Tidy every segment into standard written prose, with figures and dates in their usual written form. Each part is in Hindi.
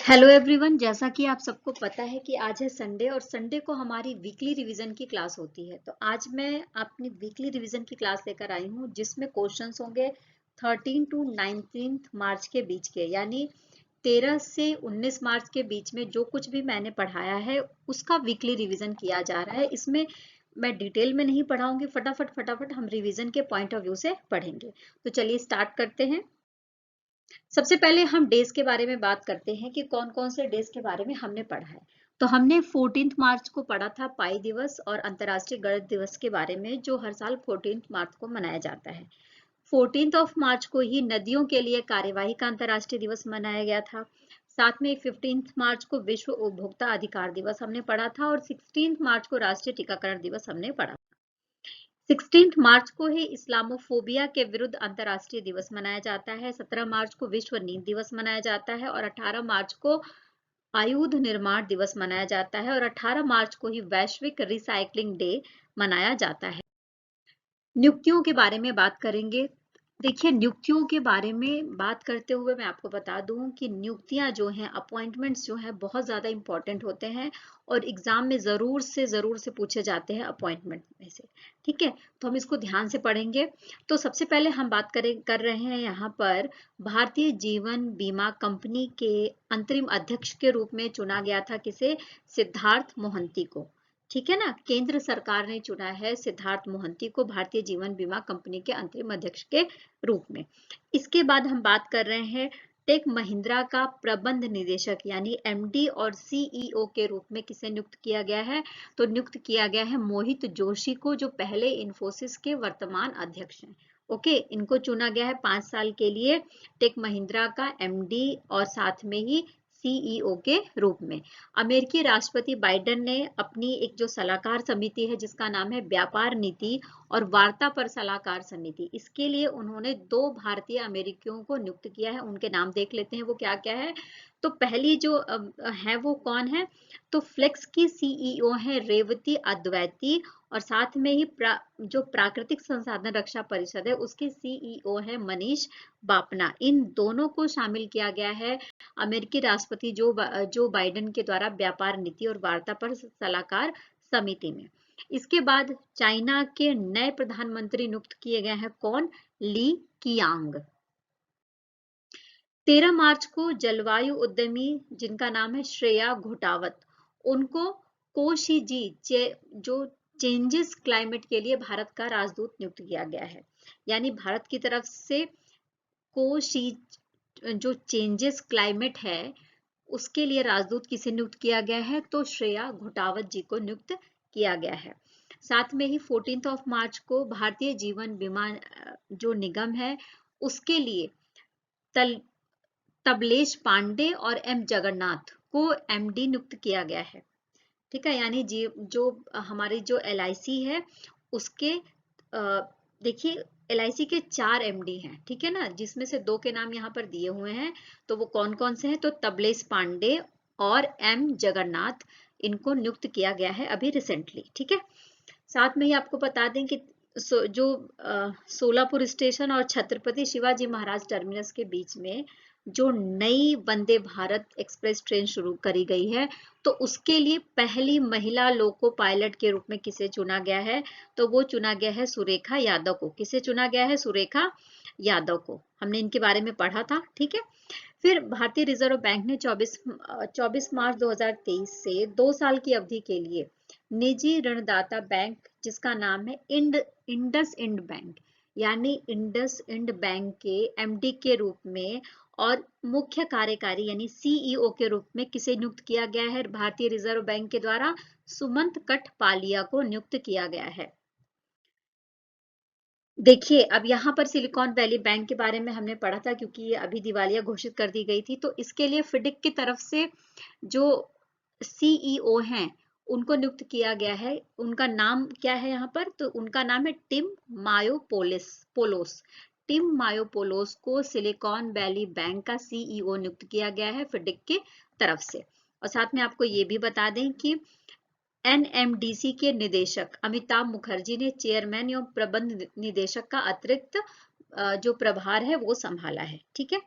हेलो एवरीवन, जैसा कि आप सबको पता है कि आज है संडे और संडे को हमारी वीकली रिवीजन की क्लास होती है। तो आज मैं अपनी वीकली रिवीजन की क्लास लेकर आई हूँ जिसमें क्वेश्चंस होंगे 13 टू 19 मार्च के बीच के, यानी 13 से 19 मार्च के बीच में जो कुछ भी मैंने पढ़ाया है उसका वीकली रिवीजन किया जा रहा है। इसमें मैं डिटेल में नहीं पढ़ाऊंगी, फटाफट फटाफट हम रिवीजन के पॉइंट ऑफ व्यू से पढ़ेंगे। तो चलिए स्टार्ट करते हैं। सबसे पहले हम डेज के बारे में बात करते हैं कि कौन कौन से डेज के बारे में हमने पढ़ा है। तो हमने 14 मार्च को पढ़ा था पाई दिवस और अंतर्राष्ट्रीय गणित दिवस के बारे में, जो हर साल 14 मार्च को मनाया जाता है। 14 ऑफ मार्च को ही नदियों के लिए कार्यवाही का अंतर्राष्ट्रीय दिवस मनाया गया था। साथ में 15 मार्च को विश्व उपभोक्ता अधिकार दिवस हमने पढ़ा था और 16 मार्च को राष्ट्रीय टीकाकरण दिवस हमने पढ़ा। 16 मार्च को ही इस्लामोफोबिया के विरुद्ध अंतर्राष्ट्रीय दिवस मनाया जाता है। 17 मार्च को विश्व नींद दिवस मनाया जाता है और 18 मार्च को आयुध निर्माण दिवस मनाया जाता है और 18 मार्च को ही वैश्विक रिसाइकलिंग डे मनाया जाता है। नियुक्तियों के बारे में बात करेंगे। देखिए, नियुक्तियों के बारे में बात करते हुए मैं आपको बता दूं कि नियुक्तियां जो हैं, अपॉइंटमेंट्स जो हैं, बहुत ज़्यादा इंपॉर्टेंट होते हैं और एग्जाम में ज़रूर से पूछे जाते हैं अपॉइंटमेंट में से। ठीक है, तो हम इसको ध्यान से पढ़ेंगे। तो सबसे पहले हम बात कर रहे हैं यहाँ पर भारतीय जीवन बीमा कंपनी के अंतरिम अध्यक्ष के रूप में चुना गया था किसे? सिद्धार्थ मोहंती को। ठीक है ना, केंद्र सरकार ने चुना है सिद्धार्थ मोहंती को भारतीय जीवन बीमा कंपनी के अंतरिम अध्यक्ष के रूप में। इसके बाद हम बात कर रहे हैं टेक महिंद्रा का प्रबंध निदेशक यानी एमडी और सीईओ के रूप में किसे नियुक्त किया गया है? तो नियुक्त किया गया है मोहित जोशी को, जो पहले इन्फोसिस के वर्तमान अध्यक्ष हैं। ओके, इनको चुना गया है 5 साल के लिए टेक महिंद्रा का एमडी और साथ में ही सीईओ के रूप में। अमेरिकी राष्ट्रपति बाइडेन ने अपनी एक जो सलाहकार समिति है जिसका नाम है व्यापार नीति और वार्ता पर सलाहकार समिति, इसके लिए उन्होंने 2 भारतीय अमेरिकियों को नियुक्त किया है। उनके नाम देख लेते हैं वो क्या क्या है। तो पहली जो है वो कौन है? तो फ्लेक्स की सीईओ है रेवती अद्वैती और साथ में ही जो प्राकृतिक संसाधन रक्षा परिषद है उसके सीईओ है मनीष बापना। इन दोनों को शामिल किया गया है अमेरिकी राष्ट्रपति जो बाइडेन के द्वारा व्यापार नीति और वार्ता पर सलाहकार समिति में। इसके बाद चाइना के नए प्रधानमंत्री नियुक्त किए गए हैं। कौन? ली कियांग। 13 मार्च को जलवायु उद्यमी जिनका नाम है श्रेया घोटावत, उनको कोशिजी जो चेंजेस क्लाइमेट के लिए भारत का राजदूत नियुक्त किया गया है। यानी भारत की तरफ से कोशी जो चेंजेस क्लाइमेट है उसके लिए राजदूत किसे नियुक्त किया गया है? तो श्रेया घोटावत जी को नियुक्त किया गया है। साथ में ही 14 ऑफ मार्च को भारतीय जीवन बीमा जो निगम है उसके लिए तबलेश पांडे और एम जगन्नाथ को एमडी नियुक्त किया गया है। ठीक है, यानी जो हमारी जो एलआईसी है उसके देखिए एलआईसी के 4 एमडी हैं। ठीक है ना, जिसमें से 2 के नाम यहाँ पर दिए हुए हैं। तो वो कौन कौन से हैं? तो तबलेश पांडे और एम जगन्नाथ, इनको नियुक्त किया गया है अभी रिसेंटली। ठीक है, साथ में ही आपको बता दें कि जो सोलापुर स्टेशन और छत्रपति शिवाजी महाराज टर्मिनस के बीच में जो नई वंदे भारत एक्सप्रेस ट्रेन शुरू करी गई है, तो उसके लिए पहली महिला लोको पायलट के रूप में किसे चुना गया है? तो वो चुना गया है सुरेखा यादव को। किसे चुना गया है? सुरेखा यादव को। हमने इनके बारे में पढ़ा था। ठीक है, फिर भारतीय रिजर्व बैंक ने 24 मार्च 2023 से 2 साल की अवधि के लिए निजी ऋणदाता बैंक जिसका नाम है इंडस इंड बैंक, यानी इंडस इंड बैंक के एमडी के रूप में और मुख्य कार्यकारी यानी सीईओ के रूप में किसे नियुक्त किया गया है? भारतीय रिजर्व बैंक के द्वारा सुमंत कठपालिया को नियुक्त किया गया है। देखिए, अब यहाँ पर सिलिकॉन वैली बैंक के बारे में हमने पढ़ा था क्योंकि ये अभी दिवालिया घोषित कर दी गई थी। तो इसके लिए फिडिक की तरफ से जो सीईओ हैं उनको नियुक्त किया गया है। उनका नाम क्या है यहाँ पर? तो उनका नाम है टिम पोलोस। टिम मायोपोलोस को सिलिकॉन वैली बैंक का सीईओ नियुक्त किया गया है फिडिक की तरफ से। और साथ में आपको ये भी बता दें कि एनएमडीसी के निदेशक अमिताभ मुखर्जी ने चेयरमैन एवं प्रबंध निदेशक का अतिरिक्त जो प्रभार है वो संभाला है। ठीक है,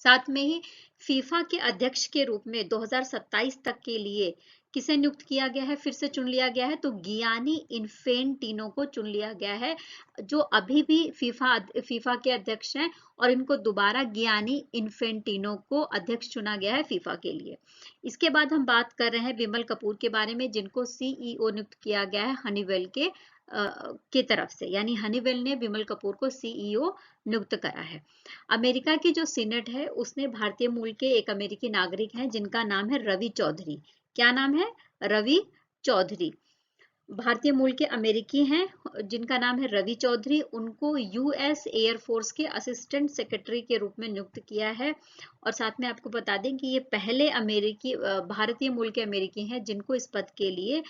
साथ में ही फीफा के अध्यक्ष के रूप में 2027 तक के लिए किसे नियुक्त किया गया है, फिर से चुन लिया गया है, तो गियानी इन्फेंटिनो को चुन लिया गया है, जो अभी भी फीफा के अध्यक्ष हैं, और इनको दोबारा गियानी इन्फेंटिनो को अध्यक्ष चुना गया है फीफा के लिए। इसके बाद हम बात कर रहे हैं विमल कपूर के बारे में, जिनको सीईओ नियुक्त किया गया है हनीवेल के तरफ से, यानी हनीवेल ने विमल कपूर को सीईओ नियुक्त करा है। अमेरिका की जो सीनेट है उसने भारतीय मूल के एक अमेरिकी नागरिक हैं जिनका नाम है रवि चौधरी। क्या नाम है? रवि चौधरी। भारतीय मूल के अमेरिकी हैं जिनका नाम है रवि चौधरी। उनको यूएस एयरफोर्स के असिस्टेंट सेक्रेटरी के रूप में नियुक्त किया है। और साथ में आपको बता दें कि ये पहले भारतीय मूल के अमेरिकी हैं जिनको इस पद के लिए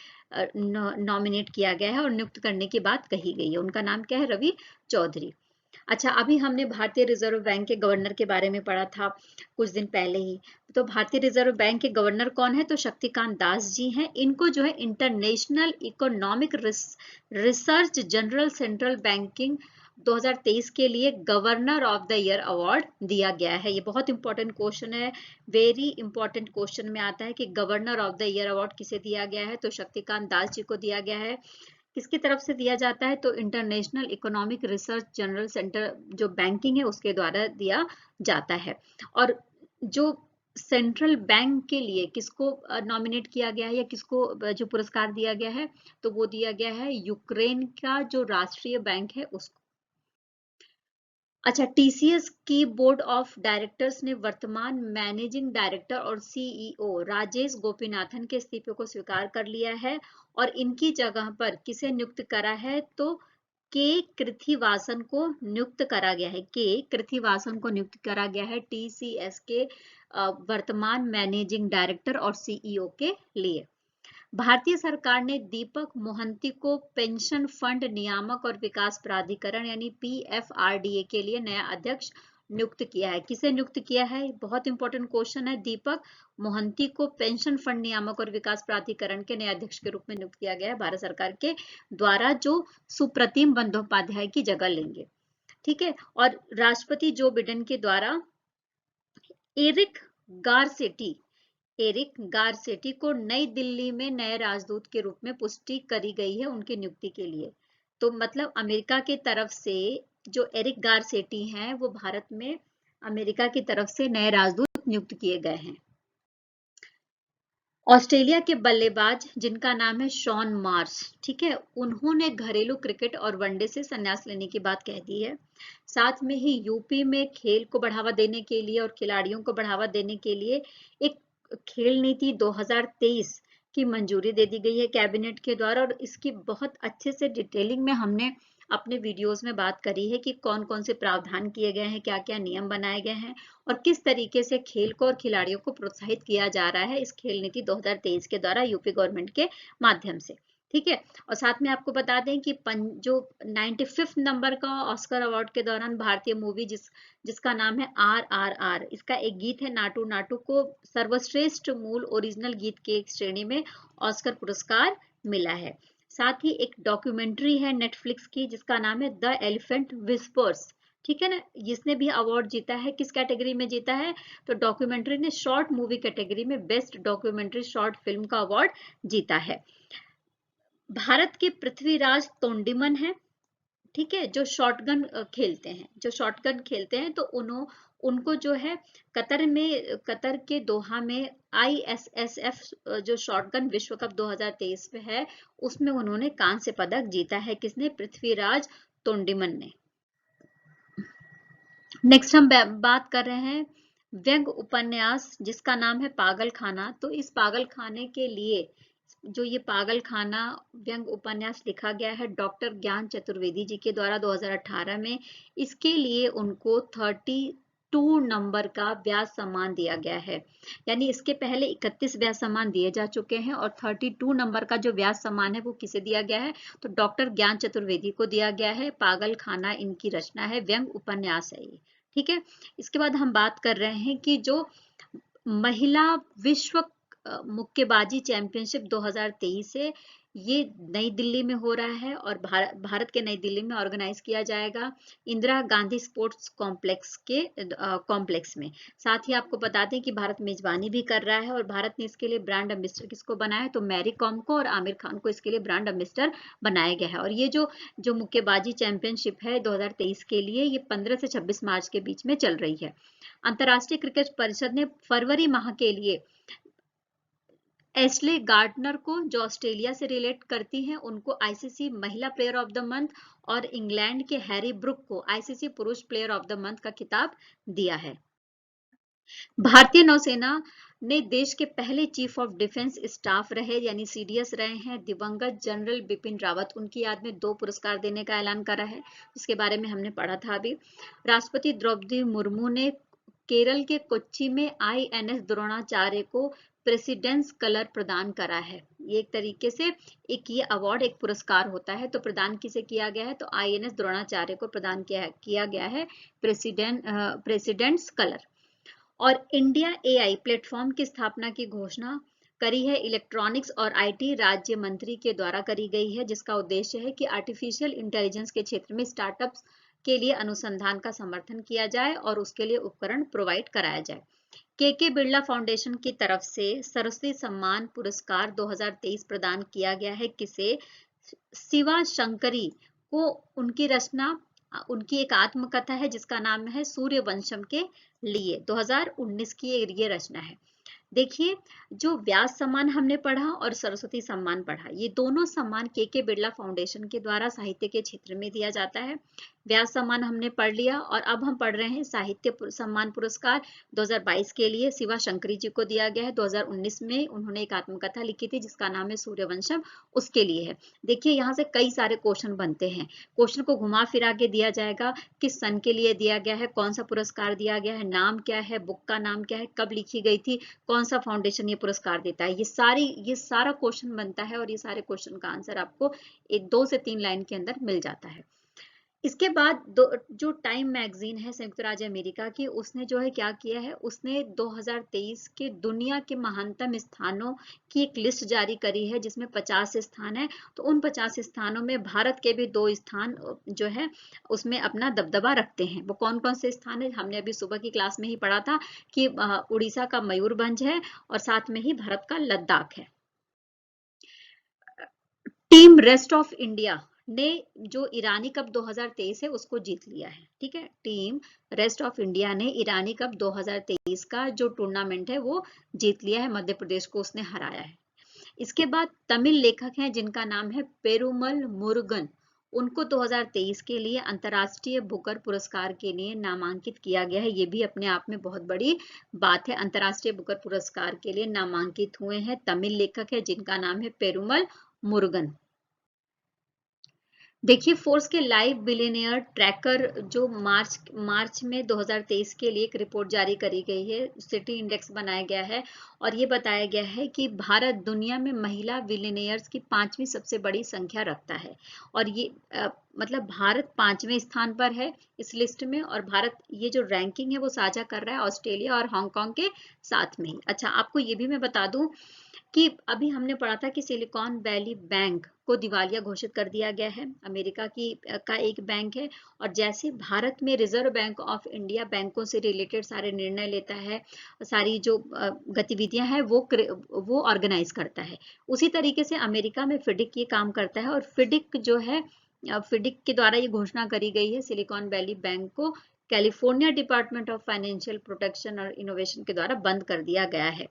नॉमिनेट किया गया है और नियुक्त करने की बात कही गई है। उनका नाम क्या है? रवि चौधरी। अच्छा, अभी हमने भारतीय रिजर्व बैंक के गवर्नर के बारे में पढ़ा था कुछ दिन पहले ही। तो भारतीय रिजर्व बैंक के गवर्नर कौन है? तो शक्तिकांत दास जी हैं। इनको जो है international economic research general central banking 2023 के लिए governor of the year award दिया गया है। ये बहुत इंपॉर्टेंट क्वेश्चन है, वेरी इंपॉर्टेंट क्वेश्चन में आता है कि governor of the year award किसे दिया गया है? तो शक्तिकांत दास जी को दिया गया है। किसकी तरफ से दिया जाता है? तो international economic research general centre जो बैंकिंग है उसके द्वारा दिया जाता है। और जो सेंट्रल बैंक के लिए किसको नॉमिनेट किया गया है या किसको जो पुरस्कार दिया गया है? तो वो दिया गया है यूक्रेन का जो राष्ट्रीय बैंक है उसको। अच्छा, टीसीएस की बोर्ड ऑफ डायरेक्टर्स ने वर्तमान मैनेजिंग डायरेक्टर और सीईओ राजेश गोपीनाथन के इस्तीफे को स्वीकार कर लिया है और इनकी जगह पर किसे नियुक्त करा है? तो के कृथिवासन को नियुक्त करा गया है। के कृथिवासन को नियुक्त करा गया है टीसीएस के वर्तमान मैनेजिंग डायरेक्टर और सीईओ के लिए। भारतीय सरकार ने दीपक मोहंती को पेंशन फंड नियामक और विकास प्राधिकरण यानी पीएफआरडीए के लिए नया अध्यक्ष नियुक्त किया है। किसे नियुक्त किया है? बहुत इंपॉर्टेंट क्वेश्चन है। दीपक मोहंती को पेंशन फंड नियामक और विकास प्राधिकरण के नए अध्यक्ष के रूप में नियुक्त किया गया है भारत सरकार के द्वारा, जो सुप्रतिम बंदोपाध्याय की जगह लेंगे। ठीक है। और राष्ट्रपति जो बिडेन के द्वारा एरिक गारसेटी को नई दिल्ली में नए राजदूत के रूप में पुष्टि करी गई है उनकी नियुक्ति के लिए। तो मतलब अमेरिका की तरफ से जो एरिक गारसेटी हैं वो भारत में अमेरिका की तरफ से नए राजदूत नियुक्त किए गए हैं। ऑस्ट्रेलिया के बल्लेबाज जिनका नाम है शॉन मार्श, ठीक है, उन्होंने घरेलू क्रिकेट और वनडे से संन्यास लेने की बात कह दी है। साथ में ही यूपी में खेल को बढ़ावा देने के लिए और खिलाड़ियों को बढ़ावा देने के लिए एक खेल नीति 2023 की मंजूरी दे दी गई है कैबिनेट के द्वारा। और इसकी बहुत अच्छे से डिटेलिंग में हमने अपने वीडियोस में बात करी है कि कौन कौन से प्रावधान किए गए हैं, क्या क्या नियम बनाए गए हैं और किस तरीके से खेल को और खिलाड़ियों को प्रोत्साहित किया जा रहा है इस खेल नीति 2023 के द्वारा यूपी गवर्नमेंट के माध्यम से। ठीक है। और साथ में आपको बता दें कि जो 95 नंबर का ऑस्कर अवार्ड के दौरान भारतीय मूवी जिसका नाम है RRR, इसका एक गीत है नाटू नाटू को सर्वश्रेष्ठ मूल ओरिजिनल गीत के एक श्रेणी में ऑस्कर पुरस्कार मिला है। साथ ही एक डॉक्यूमेंट्री है नेटफ्लिक्स की जिसका नाम है द एलिफेंट विस्पर्स, ठीक है ना, जिसने भी अवार्ड जीता है। किस कैटेगरी में जीता है? तो डॉक्यूमेंट्री ने शॉर्ट मूवी कैटेगरी में बेस्ट डॉक्यूमेंट्री शॉर्ट फिल्म का अवार्ड जीता है। भारत के पृथ्वीराज तोंडिमन है, ठीक है, जो शॉटगन खेलते हैं तो उनको जो है कतर के दोहा में ISSF जो शॉटगन विश्व कप 2023 में है उसमें उन्होंने कांस्य पदक जीता है। किसने? पृथ्वीराज तोंडिमन ने। नेक्स्ट हम बात कर रहे हैं व्यंग उपन्यास जिसका नाम है पागल खाना। तो इस पागल खाने के लिए जो ये पागल खाना व्यंग उपन्यास लिखा गया है डॉक्टर ज्ञान चतुर्वेदी जी के द्वारा 2018 में, इसके लिए उनको 32 नंबर का व्यास सम्मान दिया गया है। यानी इसके पहले 31 व्यास सम्मान दिए जा चुके हैं और 32 नंबर का जो व्यास सम्मान है वो किसे दिया गया है? तो डॉक्टर ज्ञान चतुर्वेदी को दिया गया है। पागल खाना इनकी रचना है, व्यंग उपन्यास है ये। ठीक है। इसके बाद हम बात कर रहे हैं कि जो महिला विश्व मुक्केबाजी चैंपियनशिप 2023 है ये नई दिल्ली में हो रहा है और भारत के नई दिल्ली में ऑर्गेनाइज किया जाएगा इंदिरा गांधी स्पोर्ट्स कॉम्प्लेक्स में। साथ ही आपको बता दें कि भारत मेजबानी भी कर रहा है और भारत ने इसके लिए ब्रांड एम्बेसडर किसको बनाया है, तो मैरी कॉम को और आमिर खान को इसके लिए ब्रांड एम्बेसडर बनाया गया है। और ये जो मुक्केबाजी चैंपियनशिप है 2023 के लिए, ये 15 से 26 मार्च के बीच में चल रही है। अंतर्राष्ट्रीय क्रिकेट परिषद ने फरवरी माह के लिए एशले गार्डनर को, जो ऑस्ट्रेलिया से रिलेट करती हैं, उनको आईसीसी महिला प्लेयर ऑफ द मंथ और इंग्लैंड के हैरी ब्रुक को आईसीसी पुरुष प्लेयर ऑफ द मंथ का खिताब दिया है। भारतीय नौसेना ने देश के पहले चीफ ऑफ डिफेंस स्टाफ रहे यानी सीडीएस रहे हैं दिवंगत जनरल बिपिन रावत, उनकी याद में 2 पुरस्कार देने का ऐलान करा है, जिसके बारे में हमने पढ़ा था अभी। राष्ट्रपति द्रौपदी मुर्मू ने केरल के कोच्चि में आईएनएस द्रोणाचार्य को प्रेसिडेंट्स कलर प्रदान करा है। ये एक तरीके से एक ये अवार्ड, एक पुरस्कार होता है, तो प्रदान किसे किया गया है, तो आईएनएस द्रोणाचार्य को प्रदान किया गया है प्रेसिडेंट्स कलर। और इंडिया एआई प्लेटफॉर्म की स्थापना की घोषणा करी है इलेक्ट्रॉनिक्स और आईटी राज्य मंत्री के द्वारा करी गई है, जिसका उद्देश्य है कि आर्टिफिशियल इंटेलिजेंस के क्षेत्र में स्टार्टअप्स के लिए अनुसंधान का समर्थन किया जाए और उसके लिए उपकरण प्रोवाइड कराया जाए। के बिरला फाउंडेशन की तरफ से सरस्वती सम्मान पुरस्कार 2023 प्रदान किया गया है किसे, शिवा शंकरी को। उनकी रचना, उनकी एक आत्मकथा है जिसका नाम है सूर्यवंशम के लिए, 2019 की ये रचना है। देखिए, जो व्यास सम्मान हमने पढ़ा और सरस्वती सम्मान पढ़ा, ये दोनों सम्मान के बिरला फाउंडेशन के द्वारा साहित्य के क्षेत्र में दिया जाता है। व्यास सम्मान हमने पढ़ लिया और अब हम पढ़ रहे हैं साहित्य सम्मान पुरस्कार 2022 के लिए शिवा शंकरी जी को दिया गया है। 2019 में उन्होंने एक आत्मकथा लिखी थी जिसका नाम है सूर्यवंशम, उसके लिए है। देखिए, यहाँ से कई सारे क्वेश्चन बनते हैं, क्वेश्चन को घुमा फिरा के दिया जाएगा, किस सन के लिए दिया गया है, कौन सा पुरस्कार दिया गया है, नाम क्या है, बुक का नाम क्या है, कब लिखी गई थी, कौन सा फाउंडेशन ये पुरस्कार देता है, ये सारा क्वेश्चन बनता है और ये सारे क्वेश्चन का आंसर आपको 2 से 3 लाइन के अंदर मिल जाता है। इसके बाद जो टाइम मैगजीन है संयुक्त राज्य अमेरिका की, उसने जो है क्या किया है, उसने 2023 के दुनिया के महानतम स्थानों की एक लिस्ट जारी करी है जिसमें 50 स्थान है। तो उन 50 स्थानों में भारत के भी 2 स्थान जो है उसमें अपना दबदबा रखते हैं। वो कौन कौन से स्थान है, हमने अभी सुबह की क्लास में ही पढ़ा था कि उड़ीसा का मयूरभंज है और साथ में ही भारत का लद्दाख है। टीम रेस्ट ऑफ इंडिया ने जो ईरानी कप 2023 है उसको जीत लिया है। ठीक है, टीम रेस्ट ऑफ इंडिया ने ईरानी कप 2023 का जो टूर्नामेंट है वो जीत लिया है, मध्य प्रदेश को उसने हराया है। इसके बाद तमिल लेखक हैं जिनका नाम है पेरुमल मुरुगन, उनको 2023 के लिए अंतर्राष्ट्रीय बुकर पुरस्कार के लिए नामांकित किया गया है। ये भी अपने आप में बहुत बड़ी बात है, अंतर्राष्ट्रीय बुकर पुरस्कार के लिए नामांकित हुए हैं तमिल लेखक है जिनका नाम है पेरुमल मुरुगन। देखिए, फोर्स के लाइव बिलियनियर ट्रैकर जो मार्च में 2023 के लिए एक रिपोर्ट जारी करी गई है, सिटी इंडेक्स बनाया गया है और ये बताया गया है कि भारत दुनिया में महिला बिलियनियर्स की 5वीं सबसे बड़ी संख्या रखता है और ये मतलब भारत 5वें स्थान पर है इस लिस्ट में। और भारत ये जो रैंकिंग है वो साझा कर रहा है ऑस्ट्रेलिया और हांगकांग के साथ में ही। अच्छा, आपको ये भी मैं बता दूं कि अभी हमने पढ़ा था कि सिलिकॉन वैली बैंक को दिवालिया घोषित कर दिया गया है, अमेरिका का एक बैंक है। और जैसे भारत में रिजर्व बैंक ऑफ इंडिया बैंकों से रिलेटेड सारे निर्णय लेता है, सारी जो गतिविधियां हैं वो ऑर्गेनाइज करता है, उसी तरीके से अमेरिका में फिडिक ये काम करता है। और फिडिक जो है, फिडिक के द्वारा ये घोषणा करी गई है सिलिकॉन वैली बैंक को California department of financial protection और इनोवेशन के द्वारा बंद कर दिया गया है।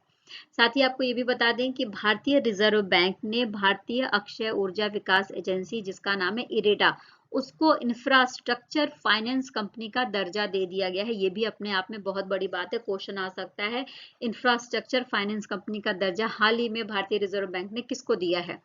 साथ ही आपको ये भी बता दें कि भारतीय रिजर्व बैंक ने भारतीय अक्षय ऊर्जा विकास एजेंसी जिसका नाम है इरेडा, उसको इंफ्रास्ट्रक्चर फाइनेंस कंपनी का दर्जा दे दिया गया है। ये भी अपने आप में बहुत बड़ी बात है, क्वेश्चन आ सकता है इंफ्रास्ट्रक्चर फाइनेंस कंपनी का दर्जा हाल ही में भारतीय रिजर्व बैंक ने किसको दिया है।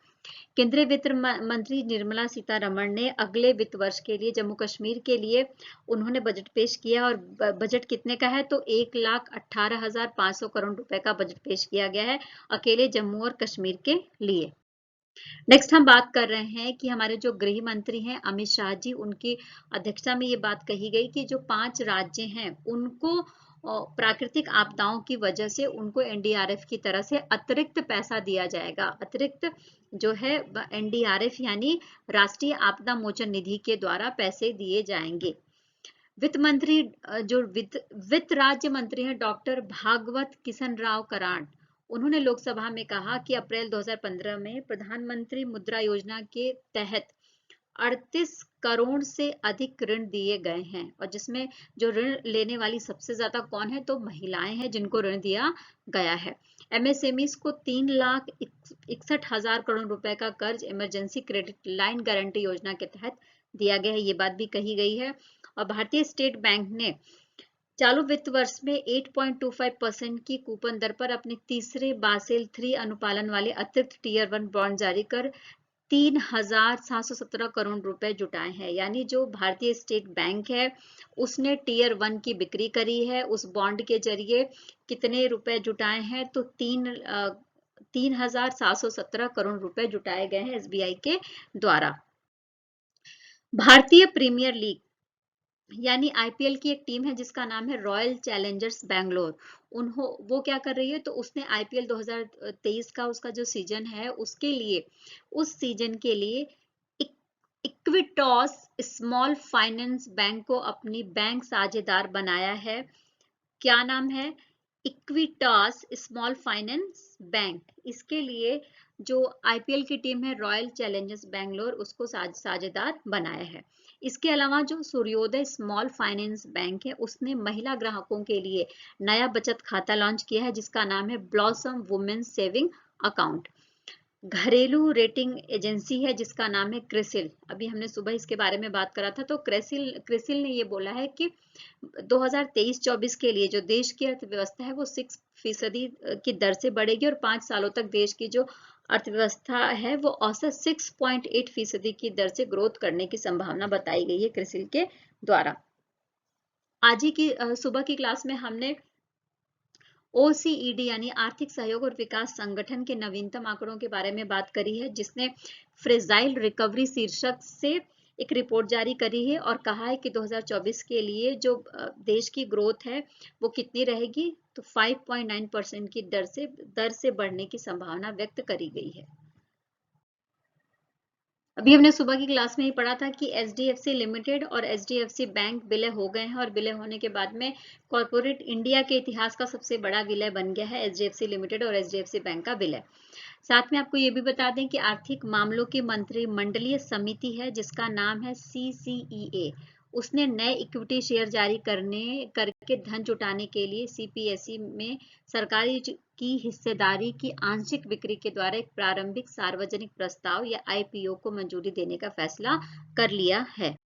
केंद्रीय वित्त मंत्री निर्मला सीतारमण ने अगले वित्त वर्ष के लिए जम्मू कश्मीर के लिए उन्होंने बजट पेश किया और बजट कितने का है, तो 1,18,500 करोड़ रुपए का बजट पेश किया गया है अकेले जम्मू और कश्मीर के लिए। नेक्स्ट हम बात कर रहे हैं कि हमारे जो गृह मंत्री हैं अमित शाह जी, उनकी अध्यक्षता में ये बात कही गई कि जो 5 राज्य हैं उनको प्राकृतिक आपदाओं की वजह से उनको एनडीआरएफ की तरह से अतिरिक्त पैसा दिया जाएगा। अतिरिक्त जो है एनडीआरएफ यानी राष्ट्रीय आपदा मोचन निधि के द्वारा पैसे दिए जाएंगे। वित्त मंत्री जो वित्त राज्य मंत्री हैं डॉक्टर भागवत किशन राव कराड, उन्होंने लोकसभा में कहा कि अप्रैल 2015 में प्रधानमंत्री मुद्रा योजना के तहत 38 करोड़ से अधिक ऋण दिए गए हैं, और जिसमें जो ऋण लेने वाली सबसे ज्यादा कौन है, तो महिलाएं हैं जिनको ऋण दिया गया है। एमएसएमईज को 3,61,000 करोड़ रुपए का कर्ज इमरजेंसी क्रेडिट लाइन गारंटी योजना के तहत दिया गया है, ये बात भी कही गई है। और भारतीय स्टेट बैंक ने चालू वित्त वर्ष में 8.25% की कूपन दर पर अपने तीसरे बासेल 3 अनुपालन वाले अतिरिक्त टीयर 1 बॉन्ड जारी कर 3,717 करोड़ रुपए जुटाए हैं। यानी जो भारतीय स्टेट बैंक है उसने टीयर 1 की बिक्री करी है, उस बॉन्ड के जरिए कितने रुपए जुटाए हैं, तो 3,717 करोड़ रुपए जुटाए गए हैं एसबीआई के द्वारा। भारतीय प्रीमियर लीग यानी आईपीएल की एक टीम है जिसका नाम है रॉयल चैलेंजर्स बैंगलोर, वो क्या कर रही है, तो उसने आईपीएल 2023 का उसका जो सीजन है उसके लिए, उस सीजन के लिए इक्विटॉस स्मॉल फाइनेंस बैंक को अपनी बैंक साझेदार बनाया है। क्या नाम है? इक्विटॉस स्मॉल फाइनेंस बैंक। इसके लिए जो आईपीएल की टीम है रॉयल चैलेंजर्स बैंगलोर, उसको साझेदार बनाया है। इसके अलावा जो सूर्योदय स्मॉल फाइनेंस बैंक है उसने महिला ग्राहकों के लिए नया बचत खाता लॉन्च किया है जिसका नाम है ब्लॉसम वुमेन्स सेविंग अकाउंट। घरेलू रेटिंग एजेंसी है जिसका नाम है क्रिसिल, अभी हमने सुबह इसके बारे में बात करा था। तो क्रिसिल ने ये बोला है कि 2023-24 के लिए जो देश की अर्थव्यवस्था है वो 6% की दर से बढ़ेगी, और 5 सालों तक देश की जो अर्थव्यवस्था है वो औसत 6.8% की दर से ग्रोथ करने की संभावना बताई गई है क्रिसिल के द्वारा। आज ही की सुबह की क्लास में हमने ओसीईडी यानी आर्थिक सहयोग और विकास संगठन के नवीनतम आंकड़ों के बारे में बात करी है, जिसने फ्रेजाइल रिकवरी शीर्षक से एक रिपोर्ट जारी करी है और कहा है कि 2024 के लिए जो देश की ग्रोथ है वो कितनी रहेगी, तो 5.9% की दर से बढ़ने की संभावना व्यक्त करी गई है। अभी हमने सुबह की क्लास में ही पढ़ा था कि एचडीएफसी लिमिटेड और एचडीएफसी बैंक विलय हो गए हैं, और विलय होने के बाद में कॉर्पोरेट इंडिया के इतिहास का सबसे बड़ा विलय बन गया है एचडीएफसी लिमिटेड और एचडीएफसी बैंक का विलय। साथ में आपको ये भी बता दें कि आर्थिक मामलों की मंत्रिमंडलीय समिति है जिसका नाम है सीसीईए, उसने नए इक्विटी शेयर जारी करके धन जुटाने के लिए सीपीएसई में सरकारी की हिस्सेदारी की आंशिक बिक्री के द्वारा एक प्रारंभिक सार्वजनिक प्रस्ताव या आईपीओ को मंजूरी देने का फैसला कर लिया है।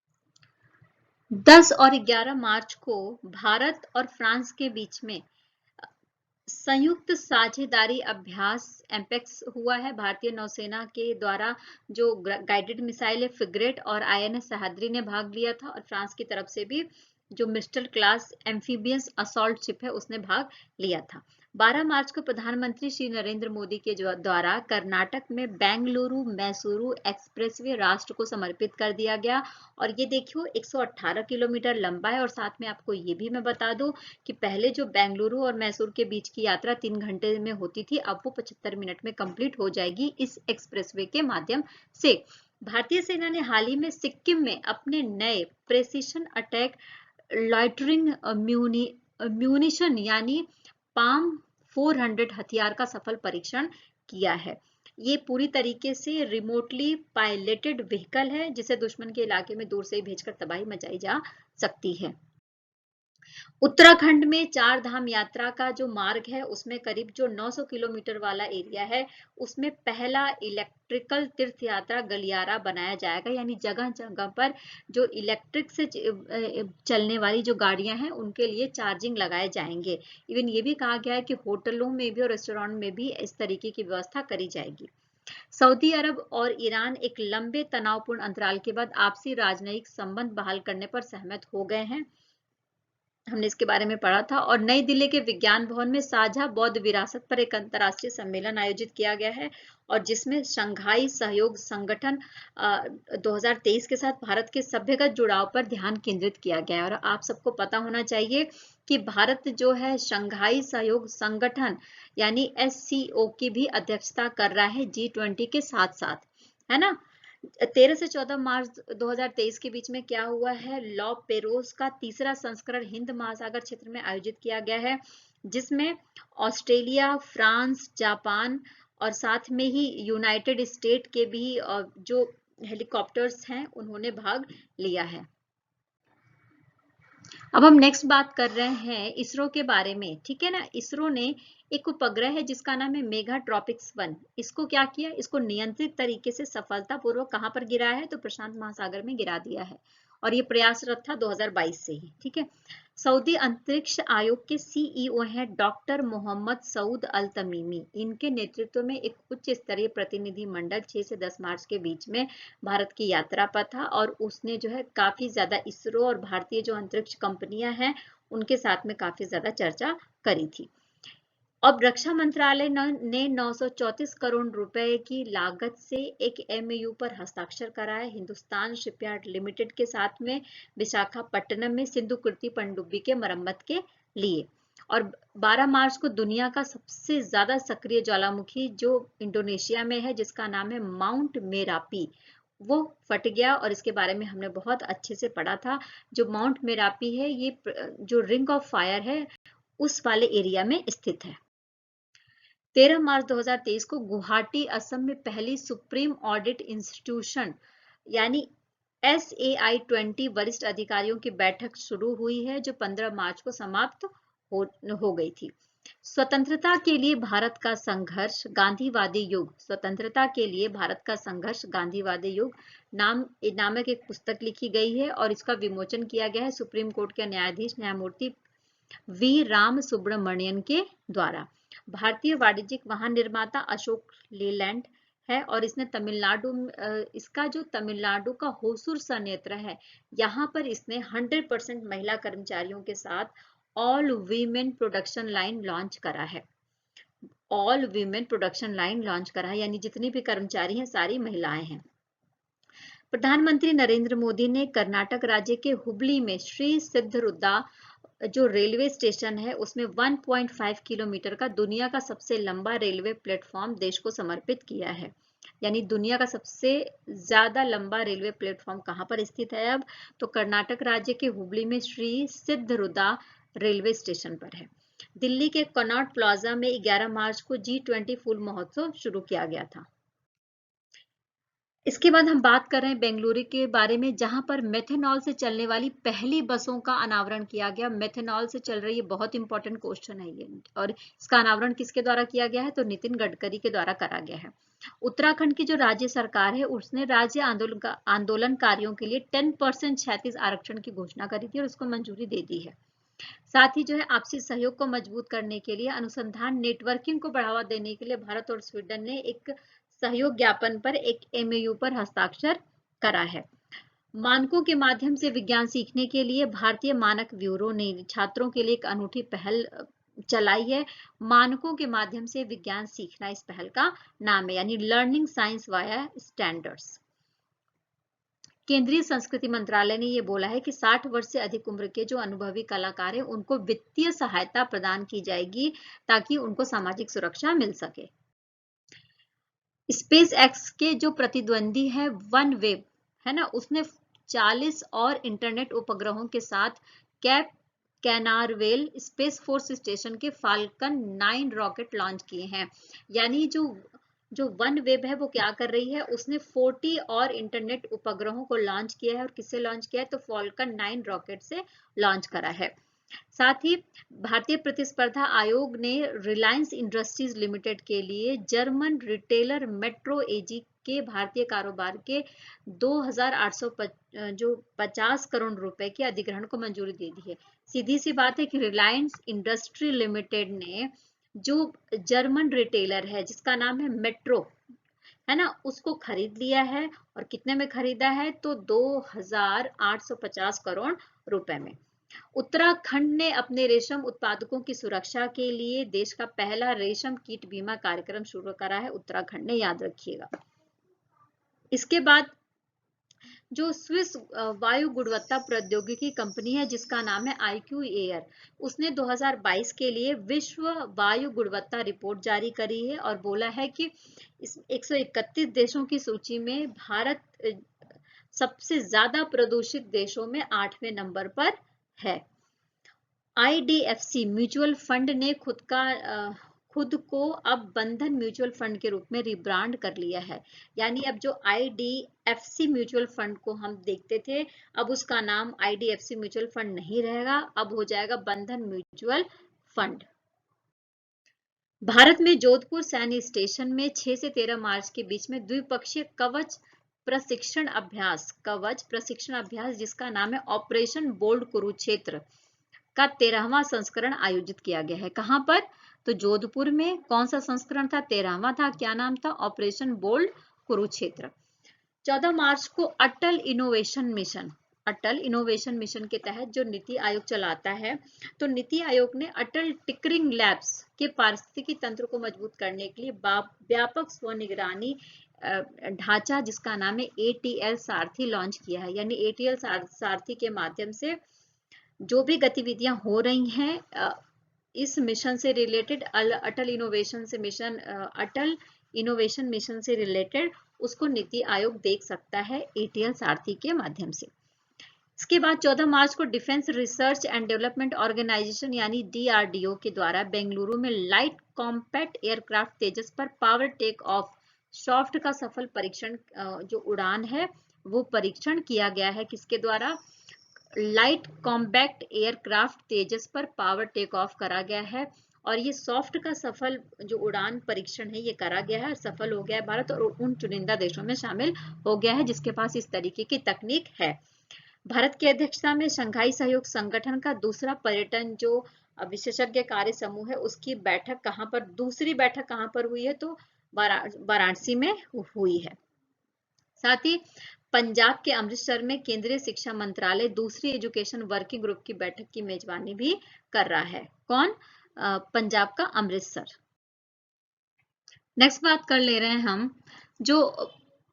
10 और 11 मार्च को भारत और फ्रांस के बीच में संयुक्त साझेदारी अभ्यास एम्पेक्स हुआ है। भारतीय नौसेना के द्वारा जो गाइडेड मिसाइल है फ्रिगेट और आईएनएस सह्याद्री ने भाग लिया था, और फ्रांस की तरफ से भी जो mister class amphibious assault ship है उसने भाग लिया था। 12 मार्च को प्रधानमंत्री श्री नरेंद्र मोदी के द्वारा कर्नाटक में बेंगलुरु मैसूरू एक्सप्रेसवे राष्ट्र को समर्पित कर दिया गया, और ये देखियो 118 किलोमीटर लंबा है। और साथ में आपको ये भी मैं बता दूं कि पहले जो बेंगलुरु और मैसूर के बीच की यात्रा 3 घंटे में होती थी, अब वो 75 मिनट में कंप्लीट हो जाएगी इस एक्सप्रेसवे के माध्यम से। भारतीय सेना ने हाल ही में सिक्किम में अपने नए प्रेसिशन अटैक लॉइटरिंग म्यूनिशन यानी पाम 400 हथियार का सफल परीक्षण किया है। ये पूरी तरीके से रिमोटली पायलटेड व्हीकल है जिसे दुश्मन के इलाके में दूर से ही भेजकर तबाही मचाई जा सकती है। उत्तराखंड में 4 धाम यात्रा का जो मार्ग है उसमें करीब जो 900 किलोमीटर वाला एरिया है उसमें पहला इलेक्ट्रिकल तीर्थ यात्रा गलियारा बनाया जाएगा, यानी जगह जगह पर जो इलेक्ट्रिक से चलने वाली जो गाड़ियां हैं उनके लिए चार्जिंग लगाए जाएंगे। इवन ये भी कहा गया है कि होटलों में भी और रेस्टोरेंट में भी इस तरीके की व्यवस्था करी जाएगी। सऊदी अरब और ईरान एक लंबे तनावपूर्ण अंतराल के बाद आपसी राजनयिक संबंध बहाल करने पर सहमत हो गए हैं, हमने इसके बारे में पढ़ा था। और नई दिल्ली के विज्ञान भवन में साझा बौद्ध विरासत पर एक अंतर्राष्ट्रीय सम्मेलन आयोजित किया गया है, और जिसमें शंघाई सहयोग संगठन 2023 के साथ भारत के सभ्यगत जुड़ाव पर ध्यान केंद्रित किया गया है। और आप सबको पता होना चाहिए कि भारत जो है शंघाई सहयोग संगठन यानी SCO की भी अध्यक्षता कर रहा है G20 के साथ साथ, है ना। 13 से 14 मार्च 2023 के बीच में क्या हुआ है, लॉ पेरोस का तीसरा संस्करण हिंद महासागर क्षेत्र में आयोजित किया गया है, जिसमें ऑस्ट्रेलिया, फ्रांस, जापान और साथ में ही यूनाइटेड स्टेट के भी जो हेलीकॉप्टर्स हैं उन्होंने भाग लिया है। अब हम नेक्स्ट बात कर रहे हैं इसरो के बारे में, ठीक है ना। इसरो ने एक उपग्रह है जिसका नाम है मेगा ट्रॉपिक्स 1। इसको क्या किया, इसको नियंत्रित तरीके से सफलतापूर्वक कहां पर गिराया है, तो प्रशांत महासागर में गिरा दिया है, और ये प्रयासरत था 2022 से ही, ठीक है। सऊदी अंतरिक्ष आयोग के CEO हैं डॉक्टर मोहम्मद सऊद अल तमीमी। इनके नेतृत्व में एक उच्च स्तरीय प्रतिनिधि मंडल 6 से 10 मार्च के बीच में भारत की यात्रा पर था, और उसने जो है काफी ज्यादा इसरो और भारतीय जो अंतरिक्ष कंपनियां हैं उनके साथ में काफी ज्यादा चर्चा करी थी। अब रक्षा मंत्रालय ने 934 करोड़ रुपए की लागत से एक MOU पर हस्ताक्षर करा है हिंदुस्तान शिपयार्ड लिमिटेड के साथ में विशाखापट्टनम में सिंधुकृति पनडुब्बी के मरम्मत के लिए। और 12 मार्च को दुनिया का सबसे ज्यादा सक्रिय ज्वालामुखी जो इंडोनेशिया में है, जिसका नाम है माउंट मेरापी, वो फट गया, और इसके बारे में हमने बहुत अच्छे से पढ़ा था। जो माउंट मेरापी है ये जो रिंग ऑफ फायर है उस वाले एरिया में स्थित है। 13 मार्च 2023 को गुवाहाटी असम में पहली सुप्रीम ऑडिट इंस्टीट्यूशन यानी SAI-20 वरिष्ठ अधिकारियों की बैठक शुरू हुई है, जो 15 मार्च को समाप्त हो गई थी। स्वतंत्रता के लिए भारत का संघर्ष गांधीवादी युग, स्वतंत्रता के लिए भारत का संघर्ष गांधीवादी युग नामक एक पुस्तक लिखी गई है, और इसका विमोचन किया गया है सुप्रीम कोर्ट के न्यायाधीश न्यायमूर्ति V राम सुब्रमण्यन के द्वारा। भारतीय वाणिज्यिक वाहन निर्माता अशोक लेलैंड है, और इसने तमिलनाडु, इसका जो तमिलनाडु का होसूर संयंत्र है यहाँ पर इसने 100% महिला कर्मचारियों के साथ all women production line launch करा है। All women production line launch करा है, यानी जितनी भी कर्मचारी हैं सारी महिलाएं हैं। प्रधानमंत्री नरेंद्र मोदी ने कर्नाटक राज्य के हुबली में श्री सिद्धरुद्रा जो रेलवे स्टेशन है उसमें 1.5 किलोमीटर का दुनिया का सबसे लंबा रेलवे प्लेटफॉर्म देश को समर्पित किया है। यानी दुनिया का सबसे ज्यादा लंबा रेलवे प्लेटफॉर्म कहां पर स्थित है अब, तो कर्नाटक राज्य के हुबली में श्री सिद्धरुद्रा रेलवे स्टेशन पर है। दिल्ली के कनॉट प्लाजा में 11 मार्च को G20 फूल महोत्सव शुरू किया गया था। इसके बाद हम बात कर रहे हैं बेंगलुरु के बारे में, जहां पर मेथनॉल से चलने वाली पहली बसों का अनावरण किया गया। मेथनॉल से चल रही है, बहुत इंपॉर्टेंट क्वेश्चन है ये, और इसका अनावरण किसके द्वारा किया गया है, तो नितिन गडकरी के द्वारा करा गया है। उत्तराखंड की जो राज्य सरकार है उसने राज्य आंदोलनकारियों के लिए 10% क्षैतिज आरक्षण की घोषणा करी थी और उसको मंजूरी दे दी है। साथ ही जो है आपसी सहयोग को मजबूत करने के लिए, अनुसंधान नेटवर्किंग को बढ़ावा देने के लिए भारत और स्वीडन ने एक सहयोग ज्ञापन पर एक MOU पर हस्ताक्षर करा है। मानकों के माध्यम से विज्ञान सीखने के लिए भारतीय मानक ब्यूरो ने छात्रों के लिए एक अनूठी पहल चलाई है। मानकों के माध्यम से विज्ञान सीखना इस पहल का नाम है, यानी लर्निंग साइंस वाया स्टैंडर्ड्स। केंद्रीय संस्कृति मंत्रालय ने ये बोला है कि 60 वर्ष से अधिक उम्र के जो अनुभवी कलाकार हैं उनको वित्तीय सहायता प्रदान की जाएगी ताकि उनको सामाजिक सुरक्षा मिल सके। स्पेस एक्स के जो प्रतिद्वंदी है वन वेब है ना, उसने 40 और इंटरनेट उपग्रहों के साथ कैप कैनारवेल स्पेस फोर्स स्टेशन के फाल्कन 9 रॉकेट लॉन्च किए हैं। यानी जो वन वेब है वो क्या कर रही है, उसने 40 और इंटरनेट उपग्रहों को लॉन्च किया है, और किससे लॉन्च किया है, तो फाल्कन 9 रॉकेट से लॉन्च करा है। साथ ही भारतीय प्रतिस्पर्धा आयोग ने रिलायंस इंडस्ट्रीज लिमिटेड के लिए जर्मन रिटेलर मेट्रो एजी के भारतीय कारोबार के 2,850 करोड़ रुपए के अधिग्रहण को मंजूरी दे दी है। सीधी सी बात है कि रिलायंस इंडस्ट्री लिमिटेड ने जो जर्मन रिटेलर है जिसका नाम है मेट्रो है ना, उसको खरीद लिया है, और कितने में खरीदा है, तो 2,850 करोड़ रुपए में। उत्तराखंड ने अपने रेशम उत्पादकों की सुरक्षा के लिए देश का पहला रेशम कीट बीमा कार्यक्रम शुरू करा है, उत्तराखंड ने, याद रखिएगा। इसके बाद जो स्विस वायु गुणवत्ता प्रौद्योगिकी कंपनी है जिसका नाम है IQ एयर, उसने 2022 के लिए विश्व वायु गुणवत्ता रिपोर्ट जारी करी है और बोला है कि इस 131 देशों की सूची में भारत सबसे ज्यादा प्रदूषित देशों में 8वें नंबर पर है। IDFC म्यूचुअल फंड ने खुद को अब बंधन म्यूचुअल फंड के रूप में रिब्रांड कर लिया है। यानी अब जो IDFC म्यूचुअल फंड को हम देखते थे, अब उसका नाम IDFC म्यूचुअल फंड नहीं रहेगा, अब हो जाएगा बंधन म्यूचुअल फंड। भारत में जोधपुर सैन्य स्टेशन में 6 से 13 मार्च के बीच में द्विपक्षीय कवच प्रशिक्षण अभ्यास जिसका नाम है ऑपरेशन बोल्ड कुरुक्षेत्र का 13वां संस्करण आयोजित किया गया है। कहां पर? तो जोधपुर में। कौन सा संस्करण था? 13वां था। क्या नाम था? Operation bold Kurukshetra. 14 मार्च को अटल इनोवेशन मिशन के तहत जो नीति आयोग चलाता है, तो नीति आयोग ने अटल टिकरिंग लैब्स के पारिस्थितिकी तंत्र को मजबूत करने के लिए व्यापक स्वनिगरानी ढांचा जिसका नाम है ATL सारथी लॉन्च किया है। यानी ATL सारथी के माध्यम से जो भी गतिविधियां हो रही हैं इस मिशन से रिलेटेड, अटल इनोवेशन मिशन से रिलेटेड, उसको नीति आयोग देख सकता है ATL सारथी के माध्यम से। इसके बाद 14 मार्च को defence research and development organisation यानी DRDO के द्वारा बेंगलुरु में लाइट कॉम्पैक्ट एयरक्राफ्ट तेजस पर पावर टेक ऑफ सॉफ्ट का सफल परीक्षण, जो उड़ान है वो परीक्षण किया गया है। किसके द्वारा? लाइट कॉम्पैक्ट एयरक्राफ्ट तेजस पर पावर टेक ऑफ करा गया है और ये सॉफ्ट का सफल जो उड़ान परीक्षण है ये करा गया है, सफल हो गया है भारत और उन चुनिंदा देशों में शामिल हो गया है जिसके पास इस तरीके की तकनीक है। भारत की अध्यक्षता में शंघाई सहयोग संगठन का दूसरा पर्यटन जो विशेषज्ञ कार्य समूह है उसकी बैठक कहां पर, दूसरी बैठक कहां पर हुई है? तो वाराणसी में हुई है। साथ ही पंजाब के अमृतसर में केंद्रीय शिक्षा मंत्रालय दूसरी एजुकेशन वर्किंग ग्रुप की बैठक की मेजबानी भी कर रहा है। कौन? पंजाब का अमृतसर। नेक्स्ट बात कर ले रहे हैं हम जो